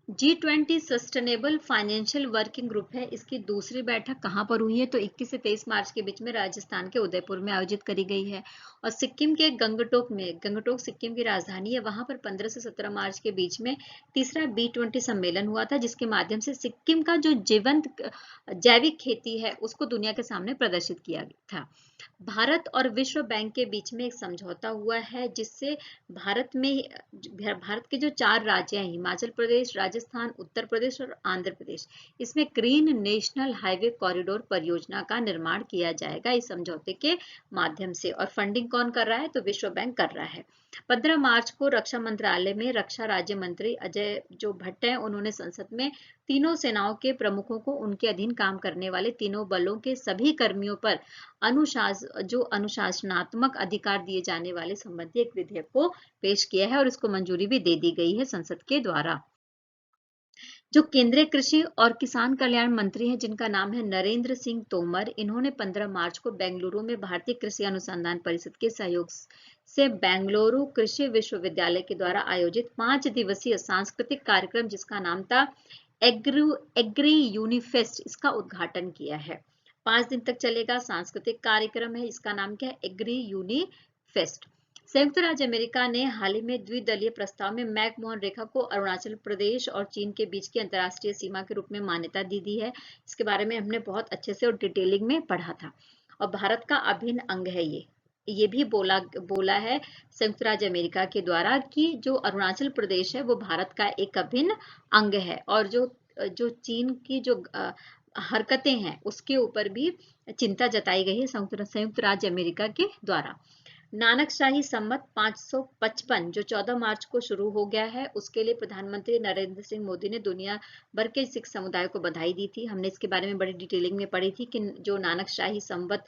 G20 sustainable financial working group है, इसकी दूसरी बैठक कहां पर हुई है? तो 21 से 23 मार्च के बीच में राजस्थान के उदयपुर में आयोजित करी गई है। और सिक्किम के गंगटोक सिक्किम की राजधानी है, वहां पर 15 से 17 मार्च के बीच में तीसरा B20 सम्मेलन हुआ था जिसके माध्यम से सिक्किम का जो जीवंत जैविक खेती है उसको दुनिया के सामने प्रदर्शित किया गया था। भारत और विश्व बैंक के बीच में एक समझौता हुआ है जिससे भारत के जो 4 राज्य हैं, हिमाचल प्रदेश, राजस्थान, उत्तर प्रदेश और आंध्र प्रदेश, इसमें ग्रीन नेशनल हाईवे कॉरिडोर परियोजना का निर्माण किया जाएगा इस समझौते के माध्यम से। और फंडिंग कौन कर रहा है? तो विश्व बैंक कर रहा है। 15 मार्च को रक्षा मंत्रालय में रक्षा राज्य मंत्री अजय जो भट्ट हैं, उन्होंने संसद में तीनों सेनाओं के प्रमुखों को उनके अधीन काम करने वाले तीनों बलों के सभी कर्मियों पर अनुशासनात्मक अधिकार दिए जाने वाले संबंधी एक विधेयक को पेश किया है और इसको मंजूरी भी दे दी गई है संसद के द्वारा। जो केंद्रीय कृषि और किसान कल्याण मंत्री हैं जिनका नाम है नरेंद्र सिंह तोमर, इन्होंने 15 मार्च को बेंगलुरु में भारतीय कृषि अनुसंधान परिषद के सहयोग से बेंगलुरु कृषि विश्वविद्यालय के द्वारा आयोजित 5 दिवसीय सांस्कृतिक कार्यक्रम जिसका नाम था एग्री यूनिफेस्ट, इसका उद्घाटन किया है। 5 दिन तक चलेगा सांस्कृतिक कार्यक्रम है, इसका नाम क्या है? एग्री यूनिफेस्ट। संयुक्त राज्य अमेरिका ने हाल ही में द्विदलीय प्रस्ताव में मैकमोहन रेखा को अरुणाचल प्रदेश और चीन के बीच की अंतर्राष्ट्रीय सीमा के रूप में मान्यता दी है। इसके बारे में हमने बहुत अच्छे से और डिटेलिंग में पढ़ा था और भारत का अभिन्न अंग है ये भी बोला है संयुक्त राज्य अमेरिका के द्वारा कि जो अरुणाचल प्रदेश है वो भारत का एक अभिन्न अंग है और जो चीन की जो हरकतें हैं उसके ऊपर भी चिंता जताई गई है संयुक्त राज्य अमेरिका के द्वारा। नानकशाही संवत 555 जो 14 मार्च को शुरू हो गया है, उसके लिए प्रधानमंत्री नरेंद्र सिंह मोदी ने दुनिया भर के सिख समुदाय को बधाई दी थी। हमने इसके बारे में बड़ी डिटेलिंग में पढ़ी थी कि जो नानकशाही संवत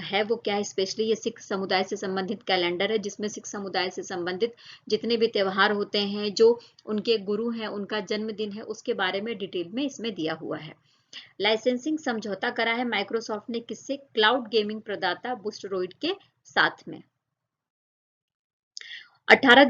है वो क्या है। स्पेशली ये सिख समुदाय से संबंधित कैलेंडर है जिसमें सिख समुदाय से संबंधित जितने भी त्योहार होते हैं, जो उनके गुरु हैं, उनका जन्मदिन है, उसके बारे में डिटेल में इसमें दिया हुआ है। लाइसेंसिंग समझौता करा है माइक्रोसॉफ्ट ने किससे? क्लाउड गेमिंग प्रदाता बूस्टरॉइड के साथ में। 18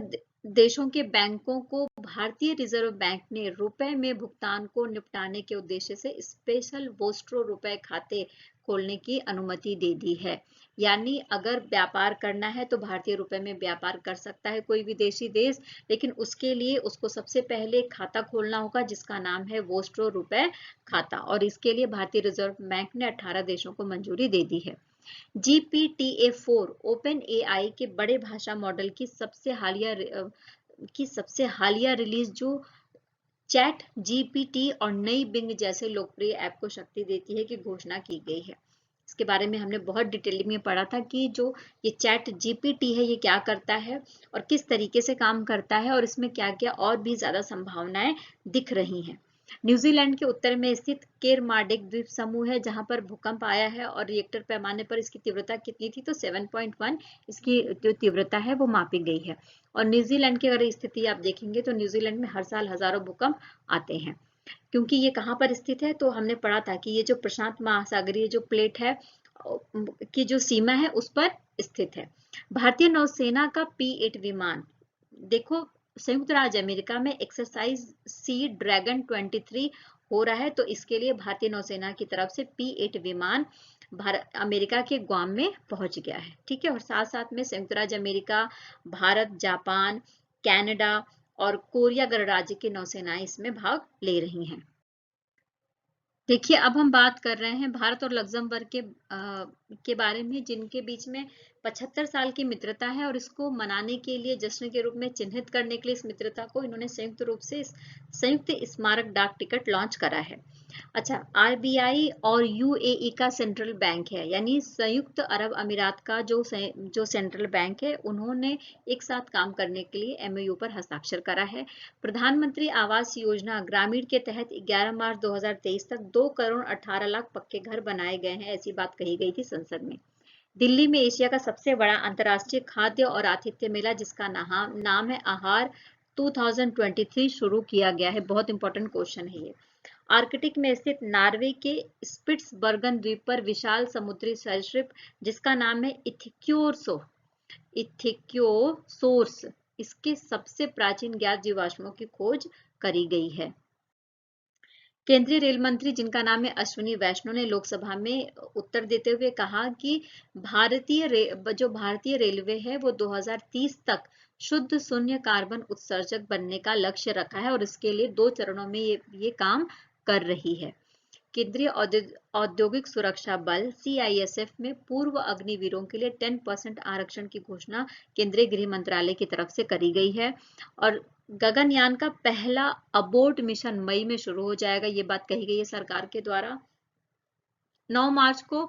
देशों के बैंकों को भारतीय रिजर्व बैंक ने रुपए में भुगतान को निपटाने के उद्देश्य से स्पेशल वोस्ट्रो रुपए खाते खोलने की अनुमति दे दी है। यानी अगर व्यापार करना है तो भारतीय रुपए में व्यापार कर सकता है कोई विदेशी देश, लेकिन उसके लिए उसको सबसे पहले खाता खोलना होगा जिसका नाम है वोस्ट्रो रुपए खाता, और इसके लिए भारतीय रिजर्व बैंक ने 18 देशों को मंजूरी दे दी है। GPT-4 ओपन एआई के बड़े भाषा मॉडल की सबसे हालिया रिलीज जो चैट जीपीटी और नई बिंग जैसे लोकप्रिय ऐप को शक्ति देती है की घोषणा की गई है। इसके बारे में हमने बहुत डिटेल में पढ़ा था कि जो ये चैट जीपीटी है ये क्या करता है और किस तरीके से काम करता है, और इसमें क्या क्या और भी ज्यादा संभावनाएं दिख रही हैं। न्यूजीलैंड के उत्तर में स्थित केरमार्डेक द्वीप समूह है जहां पर भूकंप आया है और रिएक्टर पैमाने पर इसकी तीव्रता कितनी थी, तो 7.1 इसकी जो तीव्रता है वो मापी गई है। और न्यूजीलैंड की अगर स्थिति आप देखेंगे तो न्यूजीलैंड में हर साल हजारों भूकंप आते हैं। क्योंकि ये कहाँ पर स्थित है, तो हमने पढ़ा था कि ये जो प्रशांत महासागरीय जो प्लेट है की जो सीमा है उस पर स्थित है। भारतीय नौसेना का P-8 विमान, देखो संयुक्त राज्य अमेरिका में एक्सरसाइज सी ड्रैगन 23 हो रहा है, तो इसके लिए भारतीय नौसेना की तरफ से P-8 विमान अमेरिका के ग्वाम में पहुंच गया है। ठीक है, और साथ साथ में संयुक्त राज्य अमेरिका, भारत, जापान, कनाडा और कोरिया गणराज्य की नौसेनाएं इसमें भाग ले रही हैं। देखिए अब हम बात कर रहे हैं भारत और लग्जमबर्ग के बारे में, जिनके बीच में 75 साल की मित्रता है, और इसको मनाने के लिए, जश्न के रूप में चिन्हित करने के लिए इस मित्रता को इन्होंने संयुक्त रूप से संयुक्त स्मारक डाक टिकट लॉन्च करा है। अच्छा, आरबीआई और यूएई का सेंट्रल बैंक है, यानी संयुक्त अरब अमीरात का जो सेंट्रल बैंक है, उन्होंने एक साथ काम करने के लिए एमओयू पर हस्ताक्षर करा है। प्रधानमंत्री आवास योजना ग्रामीण के तहत 11 मार्च 2023 तक 2 करोड़ 18 लाख पक्के घर बनाए गए हैं, ऐसी बात कही गई थी संसद में। दिल्ली में एशिया का सबसे बड़ा अंतर्राष्ट्रीय खाद्य और आतिथ्य मेला, जिसका नाम है आहार 2023, शुरू किया गया है। बहुत इंपॉर्टेंट क्वेश्चन है ये। आर्कटिक में स्थित नॉर्वे के स्पिट्सबर्गन द्वीप पर विशाल समुद्री सरीसृप जिसका नाम है इथिक्योसोर्स, इसके सबसे प्राचीन ज्ञात जीवाश्मों की खोज करी गई है। केंद्रीय रेल मंत्री जिनका नाम है अश्विनी वैष्णव ने लोकसभा में उत्तर देते हुए कहा कि भारतीय रेलवे है वो 2030 तक शुद्ध शून्य कार्बन उत्सर्जक बनने का लक्ष्य रखा है, और इसके लिए 2 चरणों में ये काम कर रही है। केंद्रीय औद्योगिक सुरक्षा बल CISF में पूर्व अग्निवीरों के लिए 10% आरक्षण की घोषणा केंद्रीय गृह मंत्रालय की तरफ से करी गई है। और गगनयान का पहला अबोर्ट मिशन मई में शुरू हो जाएगा, ये बात कही गई है सरकार के द्वारा। 9 मार्च को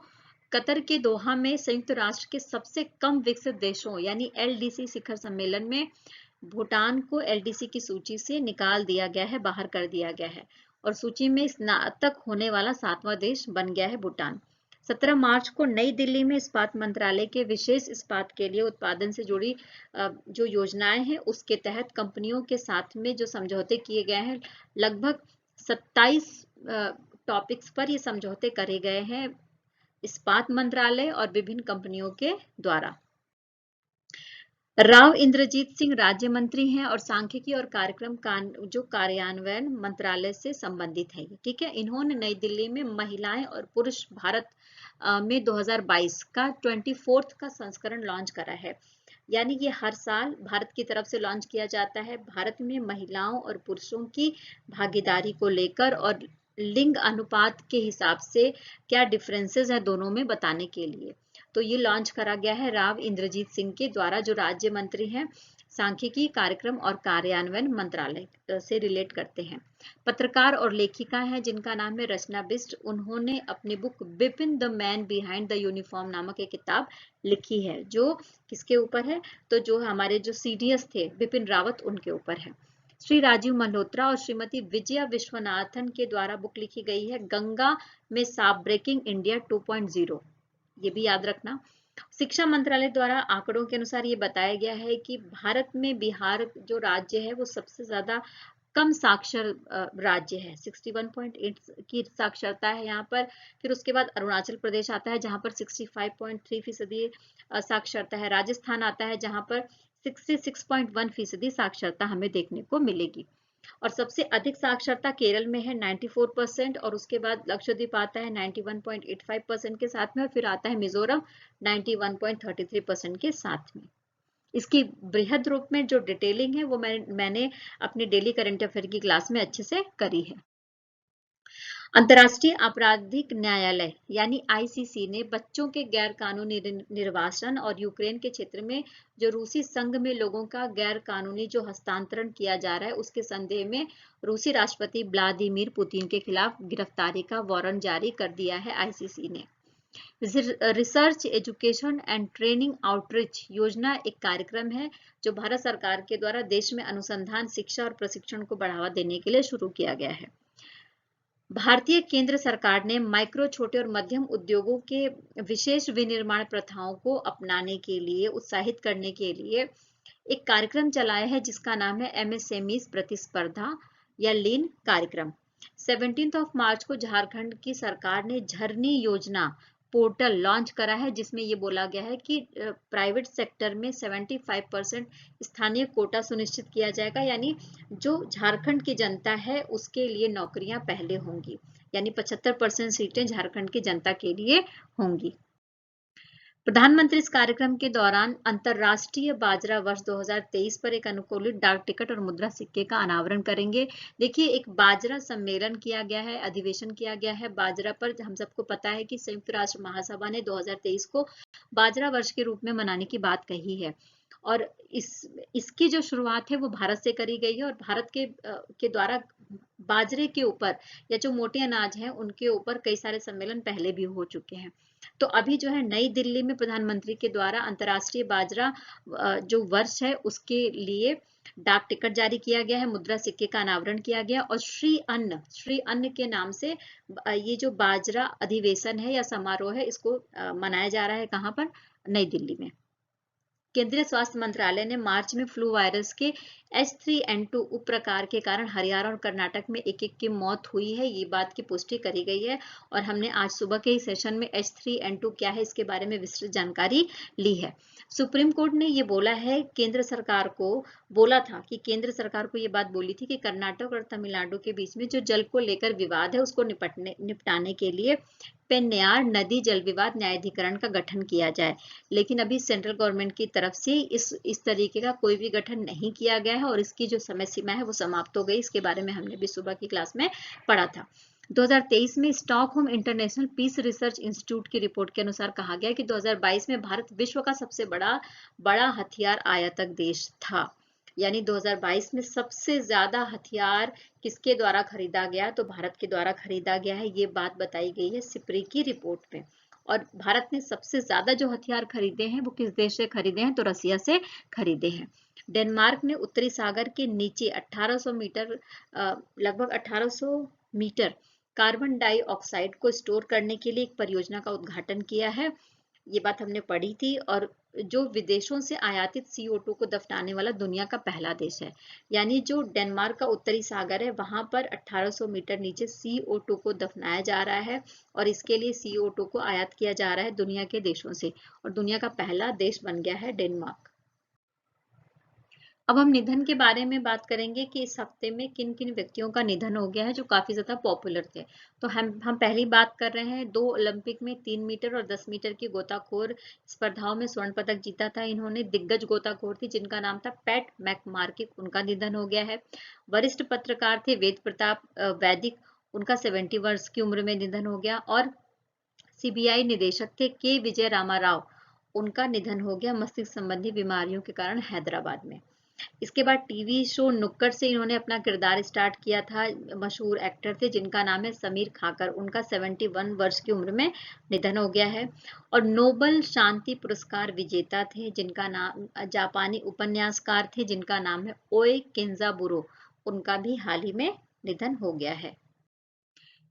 कतर के दोहा में संयुक्त राष्ट्र के सबसे कम विकसित देशों यानी LDC शिखर सम्मेलन में भूटान को LDC की सूची से निकाल दिया गया है, बाहर कर दिया गया है, और सूची में स्नातक होने वाला 7वां देश बन गया है भूटान। 17 मार्च को नई दिल्ली में इस्पात मंत्रालय के विशेष इस्पात के लिए उत्पादन से जुड़ी जो योजनाएं हैं उसके तहत कंपनियों के साथ में जो समझौते किए गए हैं, लगभग 27 टॉपिक्स पर ये समझौते करे गए हैं इस्पात मंत्रालय और विभिन्न कंपनियों के द्वारा। राव इंद्रजीत सिंह राज्य मंत्री हैं और सांख्यिकी और कार्यक्रम जो कार्यान्वयन मंत्रालय से संबंधित है। ठीक है, इन्होंने नई दिल्ली में महिलाएं और पुरुष भारत में 2022 का 24th का संस्करण लॉन्च करा है। यानी ये हर साल भारत की तरफ से लॉन्च किया जाता है, भारत में महिलाओं और पुरुषों की भागीदारी को लेकर और लिंग अनुपात के हिसाब से क्या डिफरेंसेस है दोनों में बताने के लिए। तो ये लॉन्च करा गया है राव इंद्रजीत सिंह के द्वारा, जो राज्य मंत्री हैं सांख्यिकी, कार्यक्रम और कार्यान्वयन मंत्रालय से रिलेट करते हैं। पत्रकार और लेखिका हैं जिनका नाम है रचना बिष्ट। उन्होंने अपनी book Bipin the man behind the uniform नामक एक किताब लिखी है, जो किसके ऊपर है, तो जो हमारे जो CDS थे बिपिन रावत उनके ऊपर है। श्री राजीव मल्होत्रा और श्रीमती विजया विश्वनाथन के द्वारा बुक लिखी गई है गंगा में सांप ब्रेकिंग इंडिया 2.0, ये भी याद रखना। शिक्षा मंत्रालय द्वारा आंकड़ों के अनुसार ये बताया गया है कि भारत में बिहार जो राज्य है वो सबसे ज्यादा कम साक्षर राज्य है, 61.8 की साक्षरता है यहाँ पर। फिर उसके बाद अरुणाचल प्रदेश आता है जहाँ पर 65.3% साक्षरता है। राजस्थान आता है जहाँ पर 66.1% साक्षरता हमें देखने को मिलेगी। और सबसे अधिक साक्षरता केरल में है 94%, और उसके बाद लक्षद्वीप आता है 91.85% के साथ में, और फिर आता है मिजोरम 91.33% के साथ में। इसकी बृहद रूप में जो डिटेलिंग है वो मैंने अपने डेली करंट अफेयर की क्लास में अच्छे से करी है। अंतर्राष्ट्रीय आपराधिक न्यायालय यानी आईसीसी ने बच्चों के गैर कानूनी निर्वासन और यूक्रेन के क्षेत्र में जो रूसी संघ में लोगों का गैर कानूनी जो हस्तांतरण किया जा रहा है उसके संदेह में रूसी राष्ट्रपति व्लादिमीर पुतिन के खिलाफ गिरफ्तारी का वारंट जारी कर दिया है आईसीसी ने। Research education and training outreach योजना एक कार्यक्रम है जो भारत सरकार के द्वारा देश में अनुसंधान, शिक्षा और प्रशिक्षण को बढ़ावा देने के लिए शुरू किया गया है। भारतीय केंद्र सरकार ने माइक्रो, छोटे और मध्यम उद्योगों के विशेष विनिर्माण प्रथाओं को अपनाने के लिए उत्साहित करने के लिए एक कार्यक्रम चलाया है जिसका नाम है एमएसएमई प्रतिस्पर्धा या लीन कार्यक्रम। 17 मार्च को झारखंड की सरकार ने झरनी योजना पोर्टल लॉन्च करा है जिसमें ये बोला गया है कि प्राइवेट सेक्टर में 75% स्थानीय कोटा सुनिश्चित किया जाएगा, यानी जो झारखंड की जनता है उसके लिए नौकरियां पहले होंगी, यानी 75% सीटें झारखंड की जनता के लिए होंगी। प्रधानमंत्री इस कार्यक्रम के दौरान अंतर्राष्ट्रीय बाजरा वर्ष 2023 पर एक अनुकूलित डाक टिकट और मुद्रा सिक्के का अनावरण करेंगे। देखिए, एक बाजरा सम्मेलन किया गया है, अधिवेशन किया गया है बाजरा पर। हम सबको पता है कि संयुक्त राष्ट्र महासभा ने 2023 को बाजरा वर्ष के रूप में मनाने की बात कही है, और इसकी जो शुरुआत है वो भारत से करी गई है, और भारत के द्वारा बाजरे के ऊपर या जो मोटे अनाज हैं उनके ऊपर कई सारे सम्मेलन पहले भी हो चुके हैं। तो अभी जो है नई दिल्ली में प्रधानमंत्री के द्वारा अंतर्राष्ट्रीय बाजरा जो वर्ष है उसके लिए डाक टिकट जारी किया गया है, मुद्रा सिक्के का अनावरण किया गया, और श्री अन्न के नाम से ये जो बाजरा अधिवेशन है या समारोह है इसको मनाया जा रहा है। कहाँ पर? नई दिल्ली में। केंद्रीय स्वास्थ्य मंत्रालय ने मार्च में फ्लू वायरस के H3N2 उप प्रकार के कारण हरियाणा और कर्नाटक में एक की मौत हुई है, ये बात की पुष्टि करी गई है, और हमने आज सुबह के ही सेशन में H3N2 क्या है इसके बारे में विस्तृत जानकारी ली है। सुप्रीम कोर्ट ने ये बोला है, केंद्र सरकार को ये बात बोली थी कि कर्नाटक और तमिलनाडु के बीच में जो जल को लेकर विवाद है उसको निपटाने के लिए पेन्नार नदी जल विवाद न्यायाधिकरण का गठन किया जाए, लेकिन अभी सेंट्रल गवर्नमेंट की तरफ से इस तरीके का कोई भी गठन नहीं किया गया है, और इसकी जो समय सीमा है वो समाप्त हो गई। इसके बारे में हमने भी सुबह की क्लास में पढ़ा था। 2023 में Stockholm International Peace Research Institute की रिपोर्ट के अनुसार कहा गया कि 2022 में भारत विश्व का सबसे बड़ा हथियार आयातक देश था, यानी 2022 में सबसे ज्यादा हथियार किसके द्वारा खरीदा गया? तो भारत के द्वारा खरीदा गया है, ये बात बताई गई है सिप्री की रिपोर्ट में। और भारत ने सबसे ज्यादा जो हथियार खरीदे हैं वो किस देश से खरीदे हैं? तो रसिया से खरीदे हैं। डेनमार्क ने उत्तरी सागर के नीचे 1800 मीटर लगभग 1800 मीटर कार्बन डाइऑक्साइड को स्टोर करने के लिए एक परियोजना का उद्घाटन किया है, ये बात हमने पढ़ी थी। और जो विदेशों से आयातित CO2 को दफनाने वाला दुनिया का पहला देश है, यानी जो डेनमार्क का उत्तरी सागर है वहां पर 1800 मीटर नीचे CO2 को दफनाया जा रहा है, और इसके लिए CO2 को आयात किया जा रहा है दुनिया के देशों से, और दुनिया का पहला देश बन गया है डेनमार्क। अब हम निधन के बारे में बात करेंगे कि इस हफ्ते में किन किन व्यक्तियों का निधन हो गया है जो काफी ज्यादा पॉपुलर थे। तो हम पहली बात कर रहे हैं 2 ओलंपिक में 3 मीटर और 10 मीटर की गोताखोर स्पर्धाओं में स्वर्ण पदक जीता था इन्होंने। दिग्गज गोताखोर थी जिनका नाम था पैट मैकमार्किक, उनका निधन हो गया है। वरिष्ठ पत्रकार थे वेद प्रताप वैदिक, उनका 70 वर्ष की उम्र में निधन हो गया। और CBI निदेशक थे के विजय रामा राव, उनका निधन हो गया मस्तिष्क संबंधी बीमारियों के कारण हैदराबाद में। इसके बाद टीवी शो नुक्कड़ से इन्होंने अपना किरदार स्टार्ट किया था। मशहूर एक्टर थे जिनका नाम है समीर खाकर, उनका 71 वर्ष की उम्र में निधन हो गया है। और नोबल शांति पुरस्कार विजेता थे जिनका नाम जापानी उपन्यासकार थे जिनका नाम है ओए केंजाबुरो, उनका भी हाल ही में निधन हो गया है।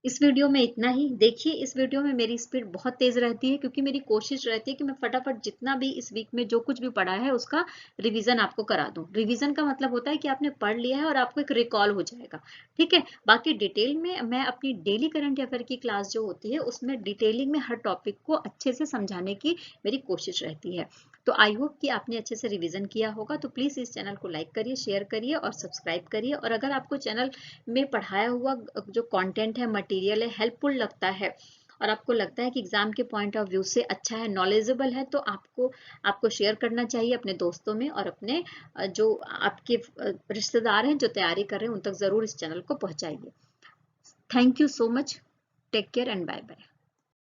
इस वीडियो में इतना ही। देखिए इस वीडियो में मेरी स्पीड बहुत तेज रहती है क्योंकि मेरी कोशिश रहती है कि मैं फटाफट जितना भी इस वीक में जो कुछ भी पढ़ा है उसका रिवीजन आपको करा दूं। रिवीजन का मतलब होता है कि आपने पढ़ लिया है और आपको एक रिकॉल हो जाएगा, ठीक है। बाकी डिटेल में मैं अपनी डेली करंट अफेयर की क्लास जो होती है उसमें डिटेलिंग में हर टॉपिक को अच्छे से समझाने की मेरी कोशिश रहती है। तो आई होप कि आपने अच्छे से रिवीजन किया होगा। तो प्लीज इस चैनल को लाइक करिए, शेयर करिए और सब्सक्राइब करिए। और अगर आपको चैनल में पढ़ाया हुआ जो कंटेंट है, मटेरियल है, हेल्पफुल लगता है और आपको लगता है कि एग्जाम के पॉइंट ऑफ व्यू से अच्छा है, नॉलेजेबल है, तो आपको शेयर करना चाहिए अपने दोस्तों में और अपने जो आपके रिश्तेदार हैं जो तैयारी कर रहे हैं उन तक जरूर इस चैनल को पहुंचाइए। Thank you so much. Take care and bye bye.